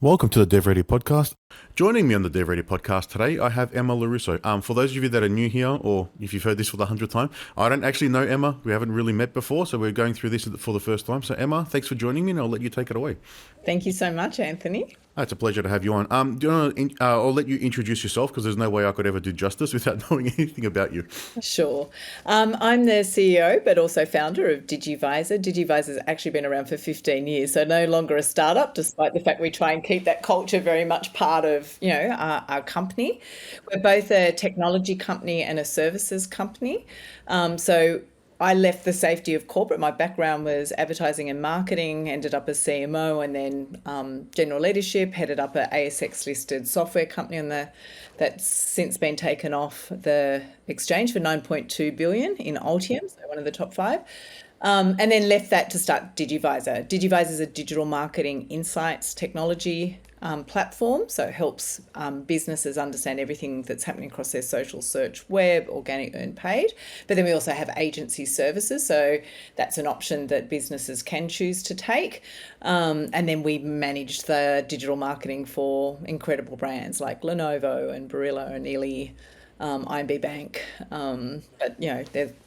Welcome to the DevReady podcast. Joining me on the DevReady podcast today, I have Emma Russo. For those of you that are new here, or if you've heard this for the 100th time, I don't actually know Emma. We haven't really met before, so we're going through this for the first time. So Emma, thanks for joining me, and I'll let you take it away. Thank you so much, Anthony. It's a pleasure to have you on. Do you want to, I'll let you introduce yourself because there's no way I could ever do justice without knowing anything about you. Sure. I'm the CEO, but also founder of Digivizer. Digivizer has actually been around for 15 years, so no longer a startup, despite the fact we try and keep that culture very much part of, our company. We're both a technology company and a services company. So I left the safety of corporate. My background was advertising and marketing, ended up as CMO and then general leadership, headed up an ASX listed software company that's since been taken off the exchange for 9.2 billion in Altium, so one of the top five. And then left that to start Digivizer. Digivizer is a digital marketing insights technology platform, so it helps businesses understand everything that's happening across their social, search, web, organic, earned, paid. But then we also have agency services, so that's an option that businesses can choose to take. And then we manage the digital marketing for incredible brands like Lenovo and Barilla and Nearly. IMB Bank, but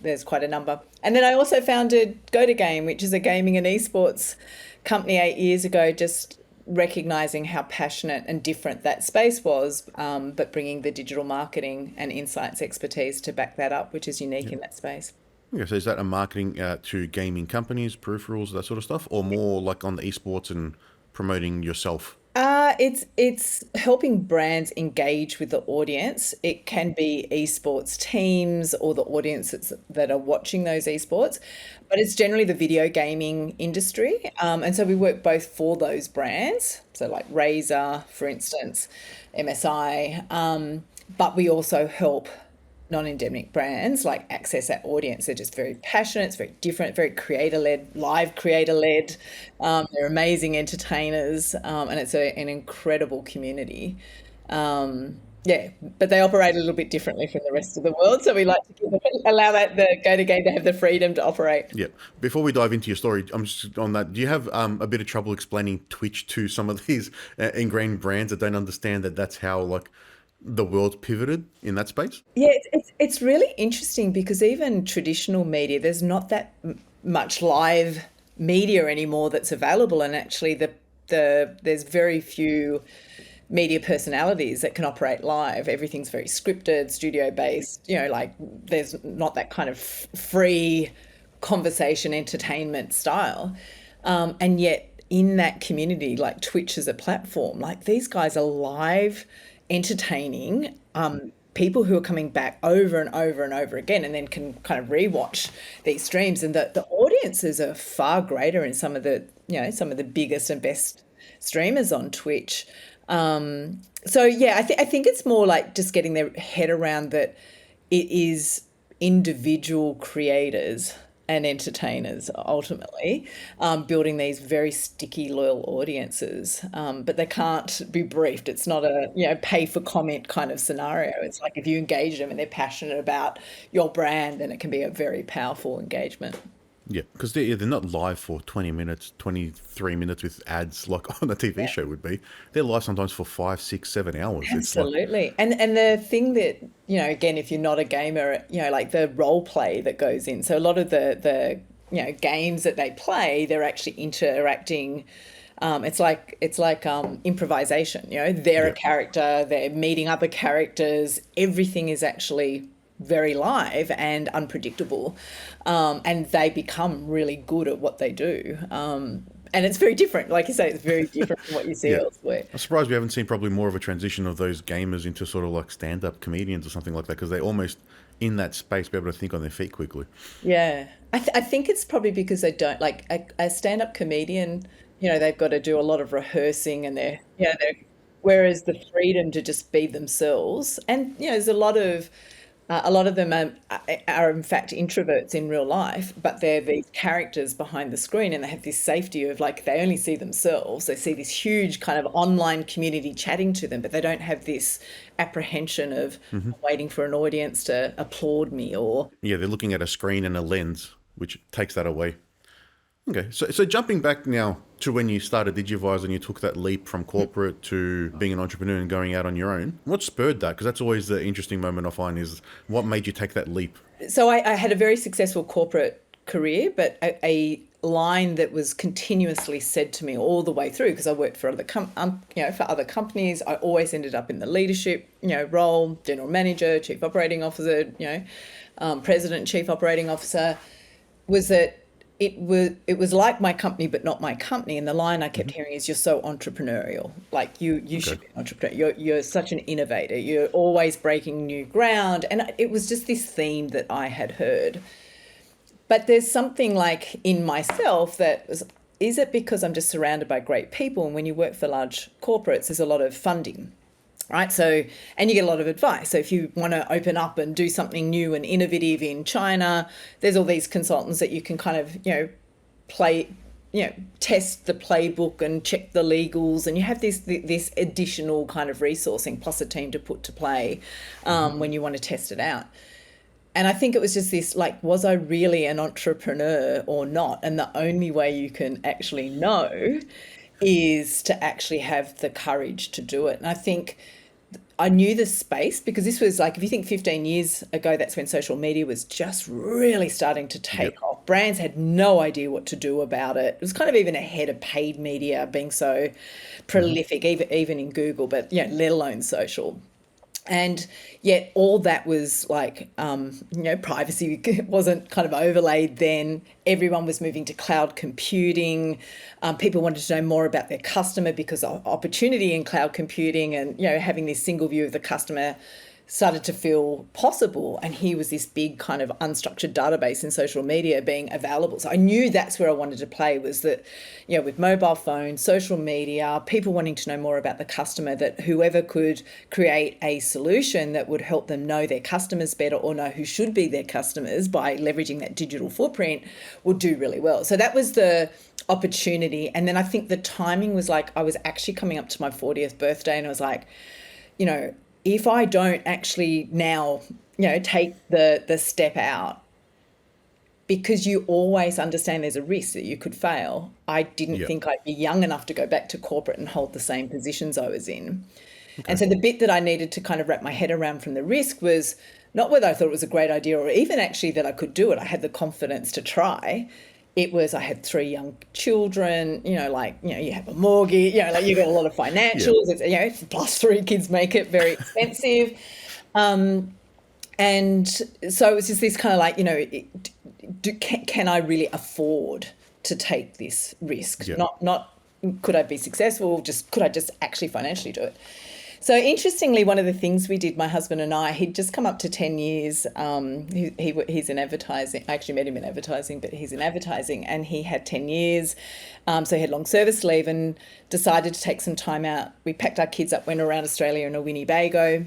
there's quite a number. And then I also founded Go to Game, which is a gaming and esports company 8 years ago, just recognizing how passionate and different that space was, but bringing the digital marketing and insights expertise to back that up, which is unique in that space. Yeah, so is that a marketing to gaming companies, peripherals, that sort of stuff, or more like on the esports and promoting yourself? It's helping brands engage with the audience. It can be esports teams or the audiences that are watching those esports, but it's generally the video gaming industry. And so we work both for those brands, so like Razer, for instance, MSI, but we also help non-endemic brands like access that audience. They're just very passionate, it's very different, very creator-led, live creator-led. They're amazing entertainers, and it's an incredible community. But they operate a little bit differently from the rest of the world, so we like to allow the Go to Game to have the freedom to operate. Yeah. Before we dive into your story, I'm just on that. Do you have a bit of trouble explaining Twitch to some of these ingrained brands that don't understand that that's how the world's pivoted in that space? Yeah, it's really interesting because even traditional media, there's not that much live media anymore that's available, and actually there's very few media personalities that can operate live. Everything's very scripted, studio based. There's not that kind of free conversation entertainment style, and yet in that community, like Twitch as a platform, like these guys are live entertaining people who are coming back over and over and over again, and then can kind of rewatch these streams. And the audiences are far greater in some of the biggest and best streamers on Twitch. I think it's more like just getting their head around that it is individual creators and entertainers ultimately building these very sticky, loyal audiences, but they can't be briefed. It's not a pay for comment kind of scenario. It's like if you engage them and they're passionate about your brand, then it can be a very powerful engagement. Yeah, because they're not live for 20 minutes, 23 minutes with ads like on a TV show would be. They're live sometimes for 5, 6, 7 hours. Absolutely. And the thing that, again, if you're not a gamer, like the role play that goes in. So a lot of the games that they play, they're actually interacting. It's like improvisation. They're a character, they're meeting other characters. Everything is actually very live and unpredictable, and they become really good at what they do. And it's very different. Like you say, it's very different from what you see elsewhere. I'm surprised we haven't seen probably more of a transition of those gamers into sort of like stand-up comedians or something like that, because they're almost in that space, be able to think on their feet quickly. Yeah. I think it's probably because they don't, like a stand-up comedian, they've got to do a lot of rehearsing, and whereas the freedom to just be themselves. And, there's a lot of them are in fact introverts in real life, but they're these characters behind the screen, and they have this safety of like they only see themselves. They see this huge kind of online community chatting to them, but they don't have this apprehension of waiting for an audience to applaud me or. Yeah, they're looking at a screen and a lens, which takes that away. Okay, so jumping back now to when you started Digivizer and you took that leap from corporate to being an entrepreneur and going out on your own, what spurred that? Because that's always the interesting moment I find is what made you take that leap? So I had a very successful corporate career, but a line that was continuously said to me all the way through, because I worked for other for other companies. I always ended up in the leadership role, general manager, chief operating officer, president, chief operating officer, was that it was like my company but not my company. And the line I kept hearing is, you're so entrepreneurial, like you Okay. should be an entrepreneur, you're such an innovator, you're always breaking new ground. And it was just this theme that I had heard. But there's something like in myself that was, is it because I'm just surrounded by great people? And when you work for large corporates, there's a lot of funding, right? So, and you get a lot of advice. So if you want to open up and do something new and innovative in China, there's all these consultants that you can kind of, play, test the playbook and check the legals, and you have this additional kind of resourcing plus a team to put to play when you want to test it out. And I think it was just this, like, was I really an entrepreneur or not? And the only way you can actually know is to actually have the courage to do it. And I think I knew the space, because this was like, if you think 15 years ago, that's when social media was just really starting to Yep. take off. Brands had no idea what to do about it. It was kind of even ahead of paid media being so prolific, even in Google, but let alone social. And yet all that was like, privacy wasn't kind of overlaid then. Everyone was moving to cloud computing. People wanted to know more about their customer because of opportunity in cloud computing, and, having this single view of the customer started to feel possible. And here was this big kind of unstructured database in social media being available. So I knew that's where I wanted to play, was that, with mobile phones, social media, people wanting to know more about the customer, that whoever could create a solution that would help them know their customers better, or know who should be their customers by leveraging that digital footprint, would do really well. So that was the opportunity. And then I think the timing was like, I was actually coming up to my 40th birthday, and I was like, if I don't actually now, take the step out, because you always understand there's a risk that you could fail. I didn't Yep. think I'd be young enough to go back to corporate and hold the same positions I was in. And Okay. so the bit that I needed to kind of wrap my head around from the risk was not whether I thought it was a great idea, or even actually that I could do it. I had the confidence to try. It was, I had 3 young children, you have a mortgage, like you got a lot of Yeah. financials. It's, plus 3 kids make it very expensive. And so it was just this kind of like, can I really afford to take this risk? Yeah. Not could I be successful, just could I just actually financially do it? So interestingly, one of the things we did, my husband and I, he'd just come up to 10 years. He's in advertising. I actually met him in advertising, but he's in advertising, and he had 10 years. So he had long service leave and decided to take some time out. We packed our kids up, went around Australia in a Winnebago.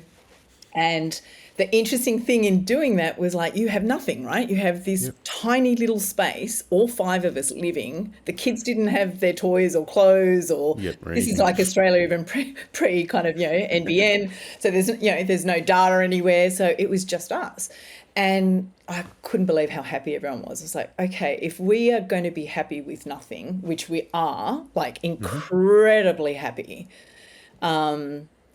And the interesting thing in doing that was, like, you have nothing, right? You have this Yep. tiny little space, all 5 of us living. The kids didn't have their toys or clothes, or Yep. Or this is anything. like Australia even pre kind of, NBN. So there's no data anywhere. So it was just us. And I couldn't believe how happy everyone was. It's like, okay, if we are going to be happy with nothing, which we are, like, incredibly happy,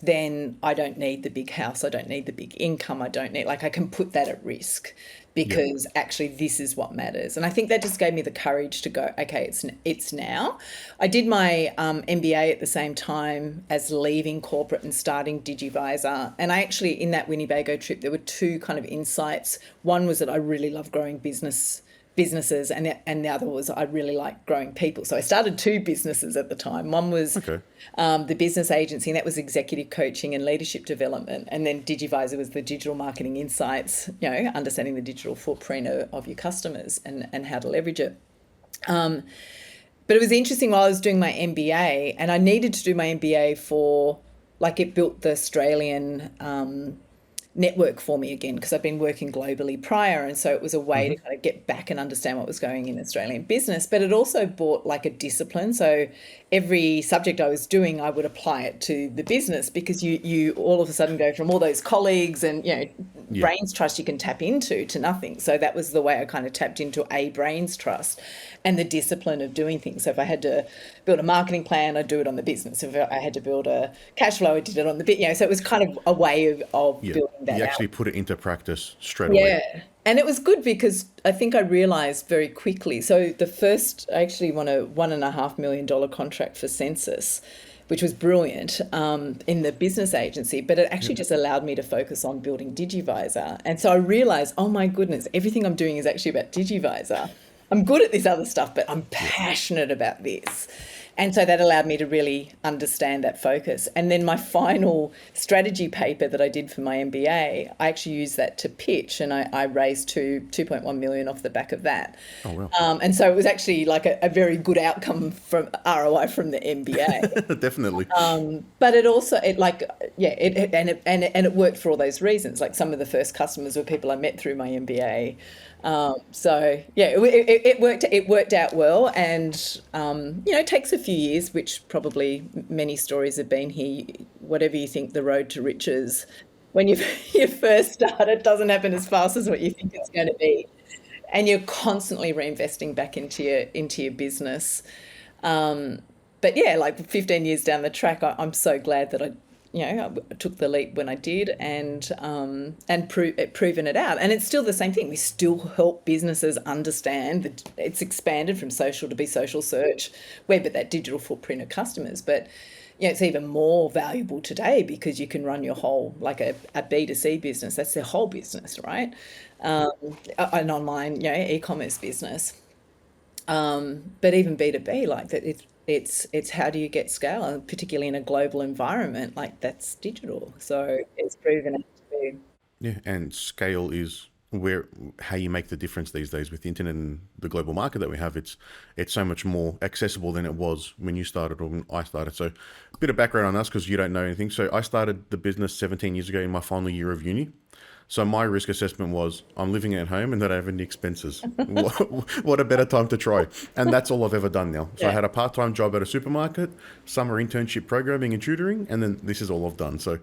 then I don't need the big house. I don't need the big income. I don't need, like, I can put that at risk, Yep. because actually this is what matters. And I think that just gave me the courage to go, okay, it's now. I did my MBA at the same time as leaving corporate and starting Digivizer. And I actually, in that Winnebago trip, there were 2 kind of insights. One was that I really love growing businesses, and the other was I really like growing people. So I started 2 businesses at the time. One was Okay. the business agency, and that was executive coaching and leadership development. And then Digivizer was the digital marketing insights, understanding the digital footprint of your customers and how to leverage it. But it was interesting, while I was doing my MBA, and I needed to do my MBA for, like, it built the Australian network for me again, because I've been working globally prior, and so it was a way to kind of get back and understand what was going in Australian business. But it also brought, like, a discipline. So every subject I was doing, I would apply it to the business, because you all of a sudden go from all those colleagues and Yeah. brains trust you can tap into to nothing. So that was the way I kind of tapped into a brains trust and the discipline of doing things. So if I had to build a marketing plan, I'd do it on the business. If I had to build a cash flow, I did it on the bit. So it was kind of a way of Yeah. building that You out. actually put it into practice straight away. Yeah. And it was good because I think I realized very quickly. So the first, I actually won a $1.5 million contract for Sensis, which was brilliant in the business agency, but it actually just allowed me to focus on building Digivizer. And so I realized, oh my goodness, everything I'm doing is actually about Digivizer. I'm good at this other stuff, but I'm passionate about this. And so that allowed me to really understand that focus. And then my final strategy paper that I did for my MBA, I actually used that to pitch, and I raised 2.1 million off the back of that. Oh, wow. And so it was actually like a very good outcome from ROI from the MBA. Definitely. But it also it worked for all those reasons. Like some of the first customers were people I met through my MBA. So yeah, it worked out well, and it takes a few years, which probably many stories have been here. Whatever you think the road to riches, when you first start, it doesn't happen as fast as what you think it's going to be, and you're constantly reinvesting back into your business. But yeah, like 15 years down the track, I'm so glad that I took the leap when I did, and proven it out. And it's still the same thing. We still help businesses understand that it's expanded from social to be social search, web at that digital footprint of customers. But it's even more valuable today because you can run your whole, like a B2C business. That's their whole business, right? An online, e-commerce business. But even B2B, like that, it's how do you get scale, and particularly in a global environment, like that's digital. So it's proven it to be. Yeah, and scale is how you make the difference these days with the internet and the global market that we have. It's so much more accessible than it was when you started or when I started. So a bit of background on us, because you don't know anything. So I started the business 17 years ago in my final year of uni. So my risk assessment was I'm living at home and don't have any expenses. What a better time to try. And that's all I've ever done now. So I had a part-time job at a supermarket, summer internship programming and tutoring, and then this is all I've done. So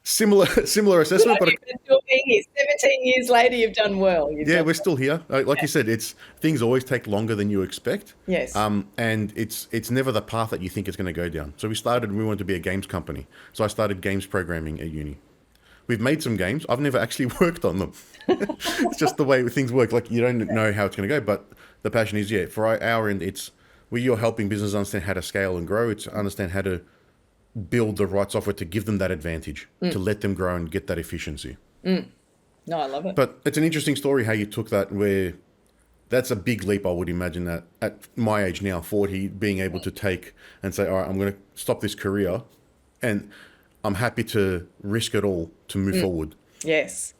similar assessment, but still being here. 17 years later, you've done well. We're still here. Like you said, things always take longer than you expect. Yes. And it's never the path that you think it's going to go down. So we wanted to be a games company. So I started games programming at uni. We've made some games. I've never actually worked on them. It's just the way things work. Like, you don't know how it's going to go, but the passion is, for our end, you're helping businesses understand how to scale and grow. It's understand how to build the right software to give them that advantage, to let them grow and get that efficiency. No, I love it. But it's an interesting story how you took that, where that's a big leap, I would imagine, that at my age now, 40, being able to take and say, all right, I'm going to stop this career and I'm happy to risk it all to move forward. Yes.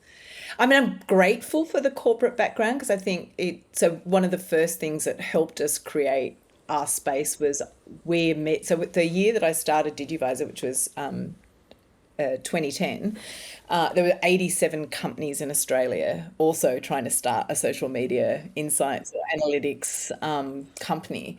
I mean, I'm grateful for the corporate background, because I think so one of the first things that helped us create our space was we met. So the year that I started Digivizer, which was 2010, there were 87 companies in Australia also trying to start a social media insights or analytics company.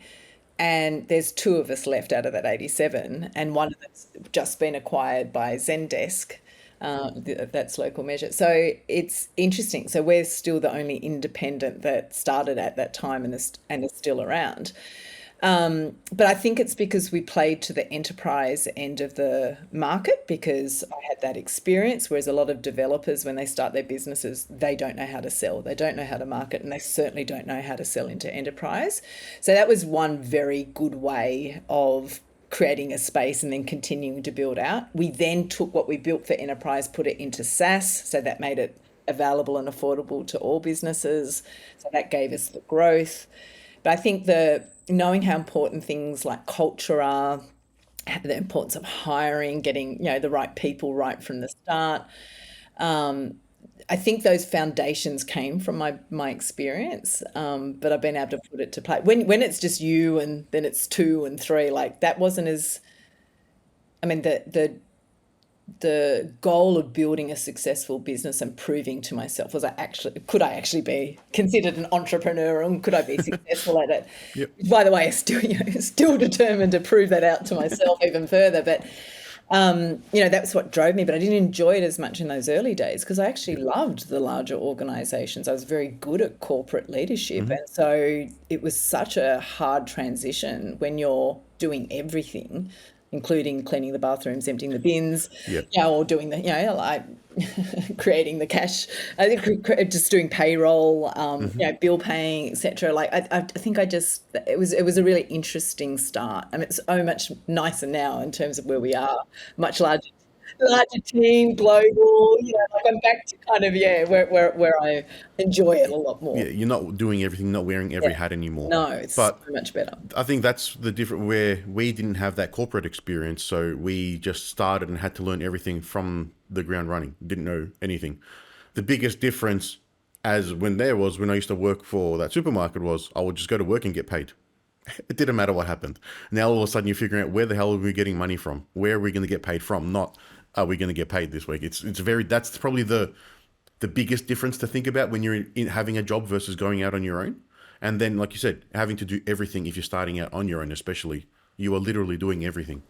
And there's 2 of us left out of that 87, and one of them's just been acquired by Zendesk. That's Local Measure. So it's interesting. So we're still the only independent that started at that time and is still around. But I think it's because we played to the enterprise end of the market, because I had that experience, whereas a lot of developers, when they start their businesses, they don't know how to sell, they don't know how to market, and they certainly don't know how to sell into enterprise. So that was one very good way of creating a space and then continuing to build out. We then took what we built for enterprise, put it into SaaS, so that made it available and affordable to all businesses. So that gave us the growth. But I think knowing how important things like culture are, the importance of hiring, getting the right people right from the start. I think those foundations came from my experience, but I've been able to put it to play. When it's just you and then it's 2 and 3, like that wasn't as. I mean, the goal of building a successful business and proving to myself could I actually be considered an entrepreneur, and could I be successful at it? Yep. By the way, I'm still determined to prove that out to myself even further. But That's what drove me, but I didn't enjoy it as much in those early days because I actually loved the larger organizations. I was very good at corporate leadership. Hmm. And so it was such a hard transition when you're doing everything, including cleaning the bathrooms, emptying the bins, Yeah. or doing like creating the cash, just doing payroll, Hmm. bill paying, etc. Like I think it was a really interesting start, and it's so much nicer now in terms of where we are, much larger team, global. Like I'm back to kind of where I enjoy it a lot Yeah, more. you're not doing everything, not wearing Yeah, every hat anymore. no, it's But so much better. I think that's the different where we didn't have that corporate experience, so we just started and had to learn everything from the ground running. Didn't know anything. The biggest difference as when I used to work for that supermarket was I would just go to work and get paid. It didn't matter what happened. Now all of a sudden you're figuring out where the hell are we getting money from? Where are we going to get paid from? Not are we going to get paid this week? It's very that's probably the biggest difference to think about when you're having a job versus going out on your own. And then, like you said, having to do everything if you're starting out on your own, especially, you are literally doing everything.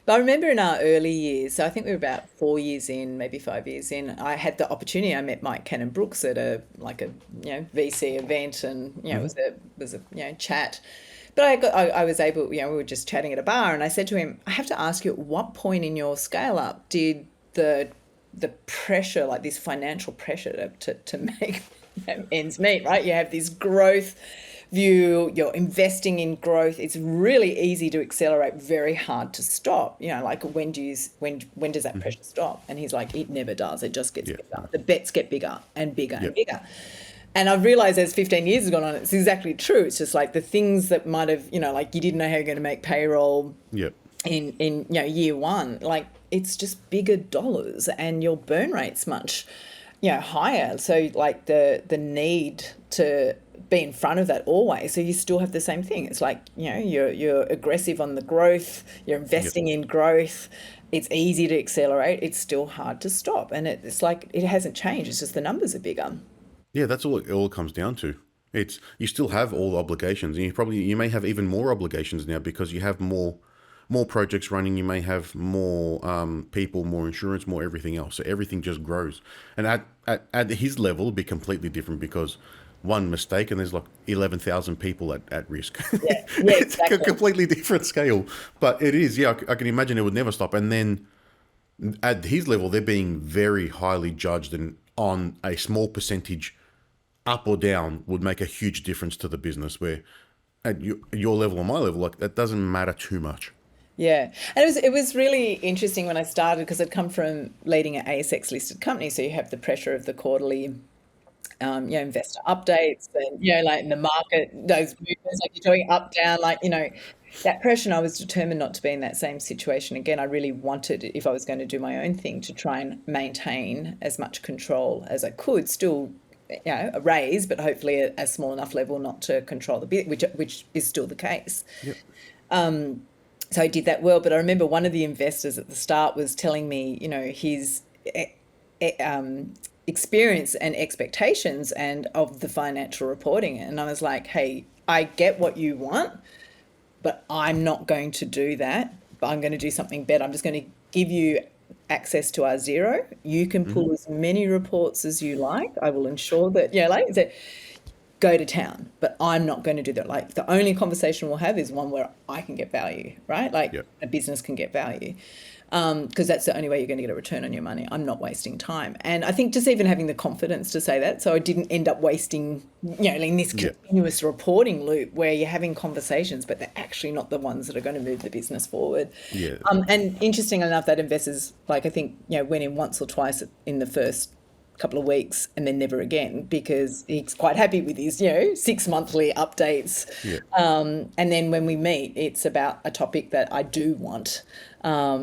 But I remember in our early years, so I think we were about 4 years in, maybe 5 years in, I had the opportunity. I met Mike Cannon Brooks at a VC event, and it Hmm. was a chat. But I was able, we were just chatting at a bar, and I said to him, I have to ask you, at what point in your scale up did the pressure, like this financial pressure to make ends meet, right? You have this growth view, you're investing in growth. It's really easy to accelerate, very hard to stop. Like when does that Hmm. pressure stop? And he's like, it never does. It just gets Yeah, bigger. no. The bets get bigger and bigger Yeah, and bigger. And I've realized as 15 years has gone on, it's exactly true. It's just like the things that might have, like you didn't know how you're going to make payroll yeah, in year one, like it's just bigger dollars and your burn rate's much higher, so like the need to be in front of that always, so you still have the same thing. It's like you're aggressive on the growth, you're yeah. investing in growth. It's easy to accelerate, it's still hard to stop, and it's like it hasn't changed, it's just the numbers are bigger. Yeah, that's all it all comes down to. It's you still have all the obligations, and you may have even more obligations now because you have more projects running. You may have more people, more insurance, more everything else. So everything just grows. And at his level, it'd be completely different because one mistake and there's like 11,000 people at risk. Yeah, yeah, It's a exactly. completely different scale, but it is. Yeah, I can imagine it would never stop. And then at his level, they're being very highly judged, and on a small percentage up or down would make a huge difference to the business. Where at your level or my level, like that doesn't matter too much. Yeah, and it was really interesting when I started because I'd come from leading an ASX listed company, so you have the pressure of the quarterly, investor updates, and like in the market, those movements, like you're going up, down, like that pressure. And I was determined not to be in that same situation again. I really wanted, if I was going to do my own thing, to try and maintain as much control as I could, still. A raise, but hopefully a small enough level not to control the bit, which is still the case. Yep. So I did that well. But I remember one of the investors at the start was telling me, his experience and expectations and of the financial reporting. And I was like, hey, I get what you want, but I'm not going to do that. But I'm going to do something better. I'm just going to give you access to our zero. You can Hmm. pull as many reports as you like. I will ensure that, like that, go to town, but I'm not going to do that. Like the only conversation we'll have is one where I can get value, right? Like Yep. a business can get value. Because that's the only way you're going to get a return on your money. I'm not wasting time. And I think just even having the confidence to say that, so I didn't end up wasting, in this Yeah. continuous reporting loop where you're having conversations, but they're actually not the ones that are going to move the business forward. Yeah. And interesting enough, that investors, like I think, went in once or twice in the first couple of weeks and then never again because he's quite happy with his 6 monthly updates, Yeah. and then when we meet it's about a topic that I do want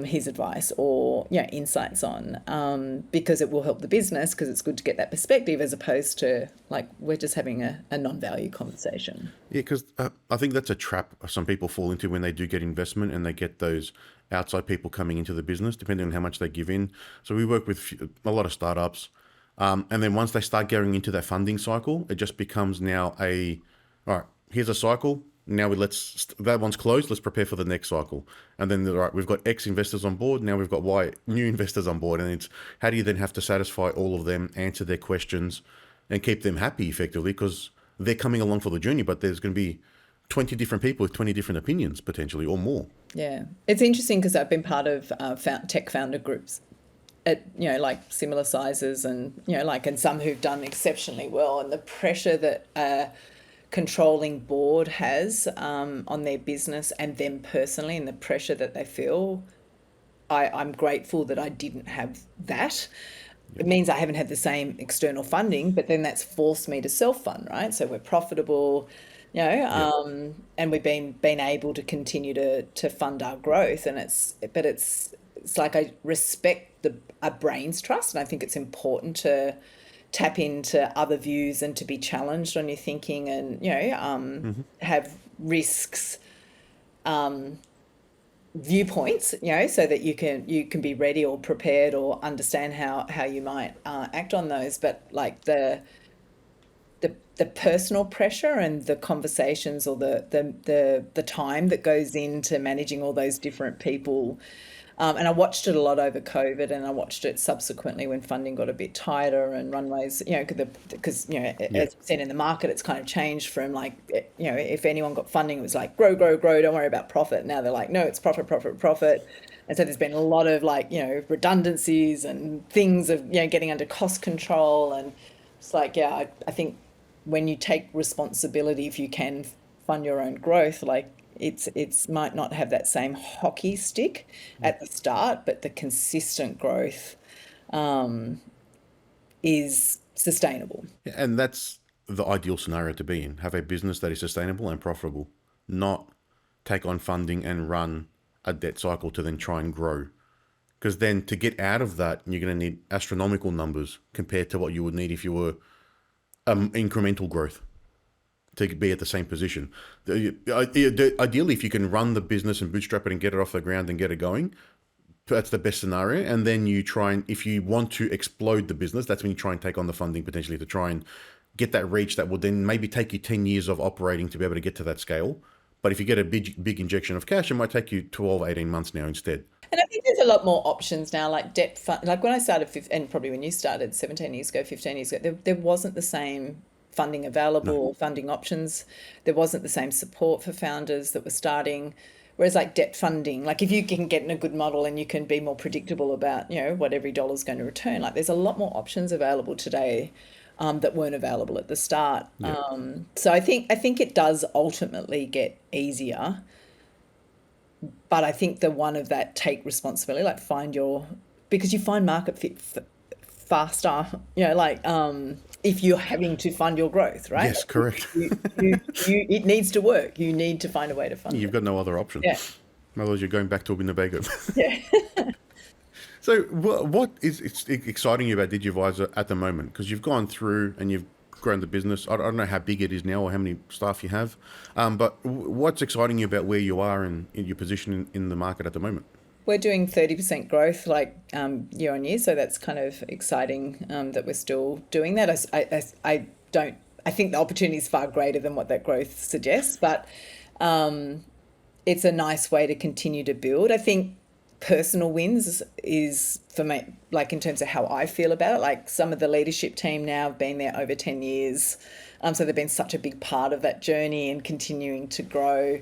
his advice or insights on, because it will help the business, because it's good to get that perspective as opposed to like we're just having a non-value conversation. Yeah, because I think that's a trap some people fall into when they do get investment and they get those outside people coming into the business, depending on how much they give in. So we work with a lot of startups, and then once they start going into that funding cycle, it just becomes now all right, here's a cycle. Now that one's closed. Let's prepare for the next cycle. And then right, we've got X investors on board. Now we've got Y new investors on board. And it's how do you then have to satisfy all of them, answer their questions, and keep them happy effectively because they're coming along for the journey. But there's going to be 20 different people with 20 different opinions potentially or more. Yeah, it's interesting because I've been part of tech founder groups at like similar sizes, and and some who've done exceptionally well, and the pressure that controlling board has on their business and them personally, and the pressure that they feel. I'm grateful that I didn't have that. It means I haven't had the same external funding, but then that's forced me to self-fund, right? So we're profitable, and we've been able to continue to fund our growth, and it's like I respect a brain's trust, and I think it's important to tap into other views and to be challenged on your thinking, and have risks viewpoints, so that you can be ready or prepared or understand how you might act on those. But like the personal pressure and the conversations, or the time that goes into managing all those different people. And I watched it a lot over COVID, and I watched it subsequently when funding got a bit tighter and runways, because as you've seen in the market, it's kind of changed from like, if anyone got funding, it was like grow, grow, grow, don't worry about profit. Now they're like, no, it's profit, profit, profit. And so there's been a lot of like, redundancies and things of, getting under cost control. And it's like, I think when you take responsibility, if you can fund your own growth, like it's might not have that same hockey stick at the start, but the consistent growth is sustainable. Yeah, and that's the ideal scenario to be in. Have a business that is sustainable and profitable, not take on funding and run a debt cycle to then try and grow. Because then to get out of that, you're going to need astronomical numbers compared to what you would need if you were incremental growth to be at the same position. Ideally, if you can run the business and bootstrap it and get it off the ground and get it going, that's the best scenario. And then you try and, if you want to explode the business, that's when you try and take on the funding potentially to try and get that reach that will then maybe take you 10 years of operating to be able to get to that scale. But if you get a big injection of cash, it might take you 12, 18 months now instead. And I think there's a lot more options now, like debt fund. Like when I started, and probably when you started 17 years ago, 15 years ago, there wasn't the same funding available or funding options. There wasn't the same support for founders that were starting. Whereas like debt funding, like if you can get in a good model and you can be more predictable about, what every dollar is going to return, like there's a lot more options available today that weren't available at the start. So I think it does ultimately get easier. But I think the one of that, take responsibility, like because you find market fit faster, if you're having to fund your growth, right? Yes, correct. It needs to work. You need to find a way to fund it. You've got no other option. Yeah. Otherwise, you're going back to a Winnebago. Yeah. So what is exciting you about Digivizer at the moment? Because you've gone through and you've grown the business. I don't know how big it is now or how many staff you have, but what's exciting you about where you are in your position in the market at the moment? We're doing 30% growth year on year, so that's kind of exciting that we're still doing that. I think the opportunity is far greater than what that growth suggests, but it's a nice way to continue to build. I think personal wins is for me, like in terms of how I feel about it, like some of the leadership team now have been there over 10 years. So they've been such a big part of that journey and continuing to grow.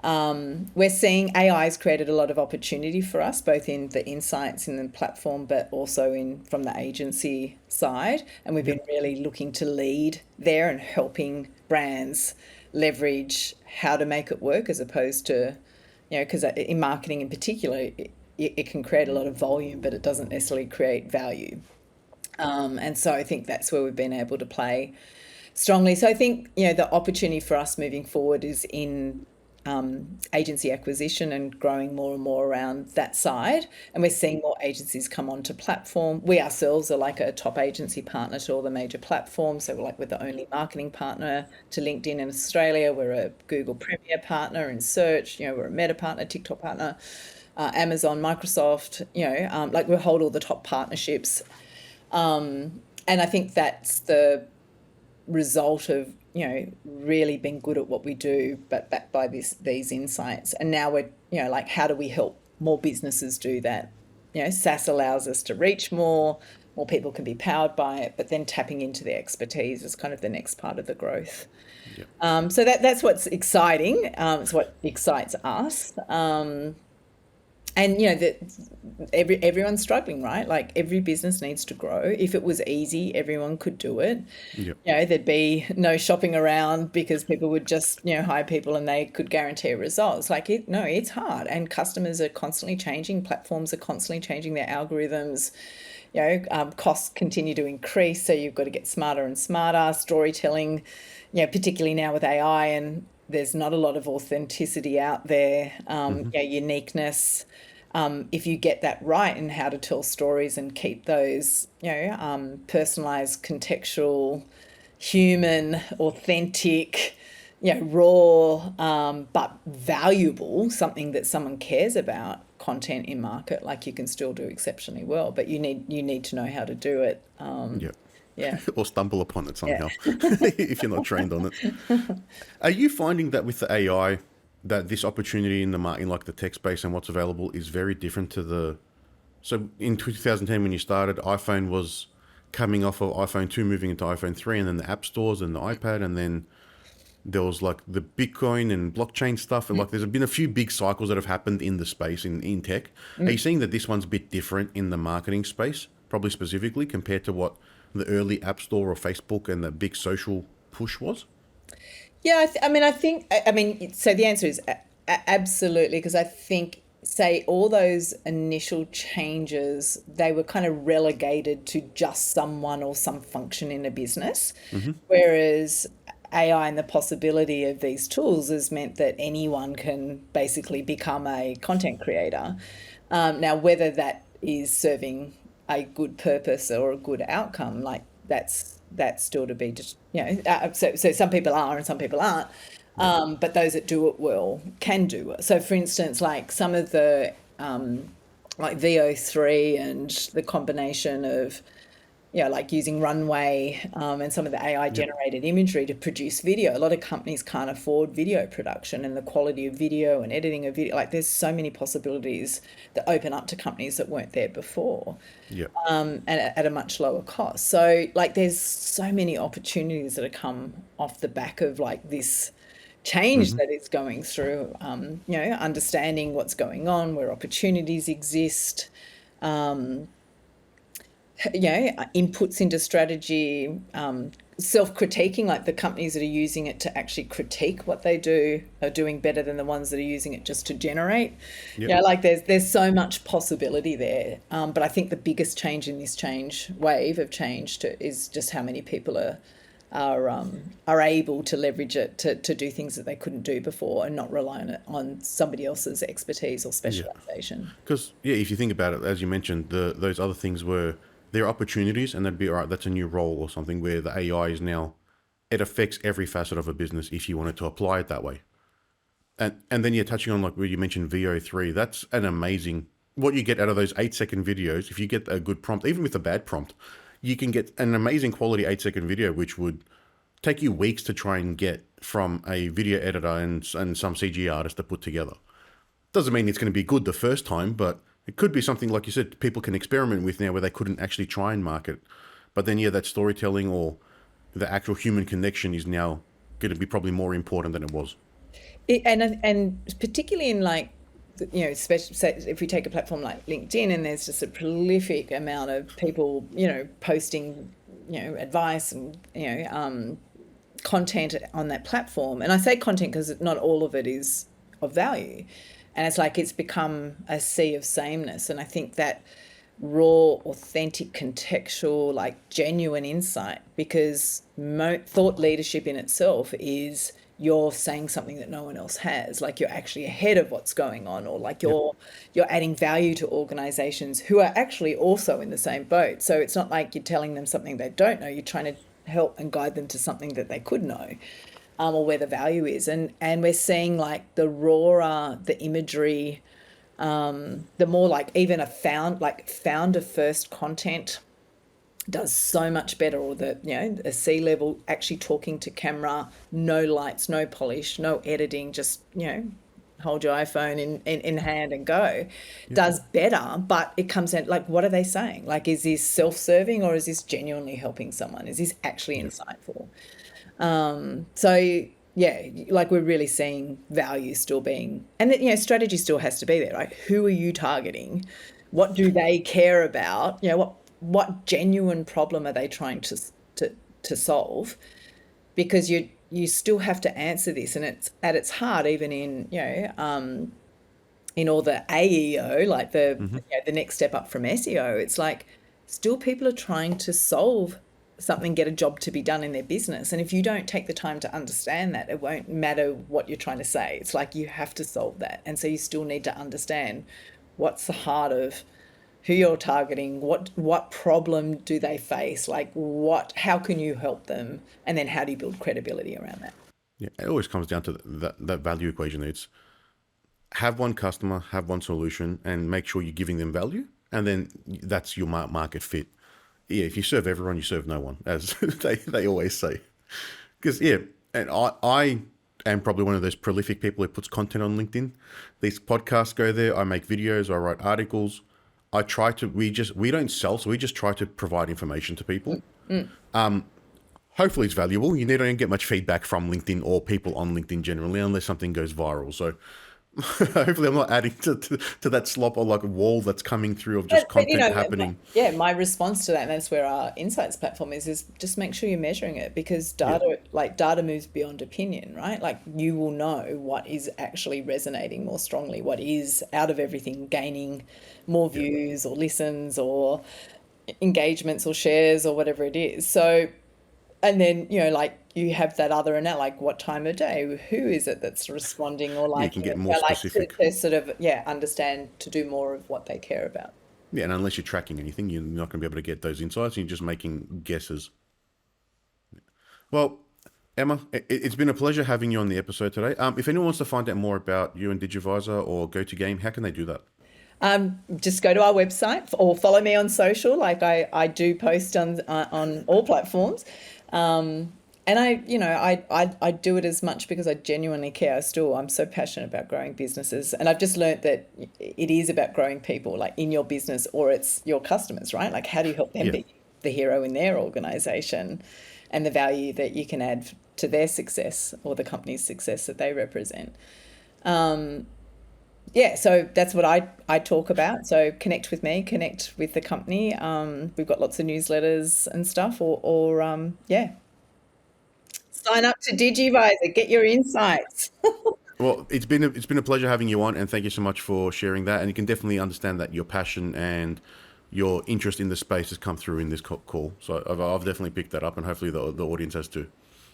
We're seeing AI has created a lot of opportunity for us, both in the insights in the platform, but also from the agency side. And we've been really looking to lead there and helping brands leverage how to make it work, as opposed to, because in marketing in particular, it can create a lot of volume, but it doesn't necessarily create value. And so I think that's where we've been able to play strongly. So I think, the opportunity for us moving forward is in agency acquisition and growing more and more around that side. And we're seeing more agencies come onto platform. We ourselves are like a top agency partner to all the major platforms. So we're the only marketing partner to LinkedIn in Australia. We're a Google Premier partner in search. We're a Meta partner, TikTok partner, Amazon, Microsoft. We hold all the top partnerships. And I think that's result of, really being good at what we do, but backed by these insights. And now we're, like, how do we help more businesses do that? SaaS allows us to reach more people can be powered by it, but then tapping into the expertise is kind of the next part of the growth. Yeah. So that's what's exciting. It's what excites us. And that everyone's struggling, right? Like, every business needs to grow. If it was easy, everyone could do it. Yeah. There'd be no shopping around because people would just hire people and they could guarantee results. It's hard, and customers are constantly changing. Platforms are constantly changing their algorithms. Costs continue to increase, so you've got to get smarter and smarter. Storytelling, particularly now with AI, and there's not a lot of authenticity out there. Uniqueness. If you get that right in how to tell stories and keep those, personalized, contextual, human, authentic, raw, but valuable, something that someone cares about, content in market, like, you can still do exceptionally well, but you need to know how to do it. Yeah. Or stumble upon it somehow if you're not trained on it. Are you finding that with the AI, that this opportunity in the market, in like the tech space and what's available, is very different to so in 2010 when you started, iPhone was coming off of iPhone 2, moving into iPhone 3, and then the app stores and the iPad, and then there was like the Bitcoin and blockchain stuff, and like there's been a few big cycles that have happened in the space in tech. Are you seeing that this one's a bit different in the marketing space, probably specifically compared to what the early App Store or Facebook and the big social push was? Yeah, so the answer is absolutely, because I think, say, all those initial changes, they were kind of relegated to just someone or some function in a business, whereas AI and the possibility of these tools has meant that anyone can basically become a content creator. Now, whether that is serving a good purpose or a good outcome, like, that's still to be just, so some people are and some people aren't. But those that do it well can do it. So, for instance, like, some of the like VO3 and the combination of, like using Runway, and some of the AI generated imagery to produce video. A lot of companies can't afford video production, and the quality of video and editing of video, like, there's so many possibilities that open up to companies that weren't there before, Yeah. and at a much lower cost. So, like, there's so many opportunities that have come off the back of, like, this change that it's going through, understanding what's going on, where opportunities exist, inputs into strategy, self-critiquing, like the companies that are using it to actually critique what they do are doing better than the ones that are using it just to generate. Like, there's so much possibility there. But I think the biggest change in this wave of change is just how many people are able to leverage it to do things that they couldn't do before, and not rely on somebody else's expertise or specialization. Because, if you think about it, as you mentioned, those other things were their opportunities, and they'd be, all right, that's a new role or something, where the AI is now, it affects every facet of a business if you wanted to apply it that way. And then you're touching on, like, where you mentioned VO3, that's an amazing, what you get out of those 8-second videos, if you get a good prompt, even with a bad prompt, you can get an amazing quality 8-second video, which would take you weeks to try and get from a video editor and some CG artist to put together. Doesn't mean it's going to be good the first time, but it could be something, like you said, people can experiment with now, where they couldn't actually try and market. But then, that storytelling or the actual human connection is now going to be probably more important than it was. And particularly in, like, especially, say, if we take a platform like LinkedIn, and there's just a prolific amount of people, posting, advice and, content on that platform. And I say content because not all of it is of value. And it's like, it's become a sea of sameness. And I think that raw, authentic, contextual, like, genuine insight, because thought leadership in itself is, you're saying something that no one else has, like, you're actually ahead of what's going on, or like you're adding value to organizations who are actually also in the same boat. So it's not like you're telling them something they don't know, you're trying to help and guide them to something that they could know, or where the value is. And we're seeing, like, the rawer the imagery, the more, like, even founder first content does so much better, or a C level actually talking to camera, no lights, no polish, no editing, just hold your iPhone in hand and go, does better. But it comes down, like, what are they saying? Like, is this self-serving, or is this genuinely helping someone? Is this actually insightful? So yeah, like, we're really seeing value still being, and strategy still has to be there. Like, who are you targeting? What do they care about? What genuine problem are they trying to solve? Because you still have to answer this, and it's at its heart, even in all the AEO, like the next step up from SEO. It's like, still people are trying to solve something, get a job to be done in their business. And if you don't take the time to understand that, it won't matter what you're trying to say. It's like, you have to solve that. And so you still need to understand what's the heart of who you're targeting, what problem do they face, like, how can you help them, and then how do you build credibility around that? Yeah, it always comes down to that value equation. It's have one customer, have one solution, and make sure you're giving them value, and then that's your market fit. Yeah, if you serve everyone, you serve no one, as they always say. Because and I am probably one of those prolific people who puts content on LinkedIn. These podcasts go there. I make videos. I write articles. We don't sell, so we just try to provide information to people. Hopefully it's valuable. You don't get much feedback from LinkedIn or people on LinkedIn generally, unless something goes viral. So hopefully I'm not adding to that slop, or like a wall that's coming through of just content happening. My response to that, and that's where our insights platform is just make sure you're measuring it, because data moves beyond opinion, right? Like, you will know what is actually resonating more strongly, what is, out of everything, gaining more views or listens or engagements or shares or whatever it is. So, and then, like, you have that other, and like, what time of day, who is it that's responding, or like, You can get more specific. to sort of, understand, to do more of what they care about. Yeah, and unless you're tracking anything, you're not going to be able to get those insights. You're just making guesses. Well, Emma, it's been a pleasure having you on the episode today. If anyone wants to find out more about you and Digivizer or GoToGame, how can they do that? Just go to our website or follow me on social. Like, I do post on all platforms. And I do it as much because I genuinely care. I'm so passionate about growing businesses, and I've just learnt that it is about growing people, like, in your business, or it's your customers, right? Like, how do you help them be the hero in their organization, and the value that you can add to their success, or the company's success that they represent. So that's what I talk about. So connect with me, connect with the company. We've got lots of newsletters and stuff, or sign up to Digivizer, get your insights. Well, it's been a pleasure having you on, and thank you so much for sharing that. And you can definitely understand that your passion and your interest in the space has come through in this call. So I've definitely picked that up, and hopefully the audience has too.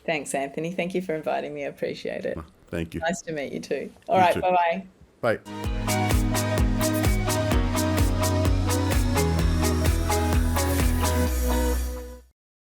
Thanks, Anthony. Thank you for inviting me. I appreciate it. Thank you. Nice to meet you too. All right, bye-bye. Bye.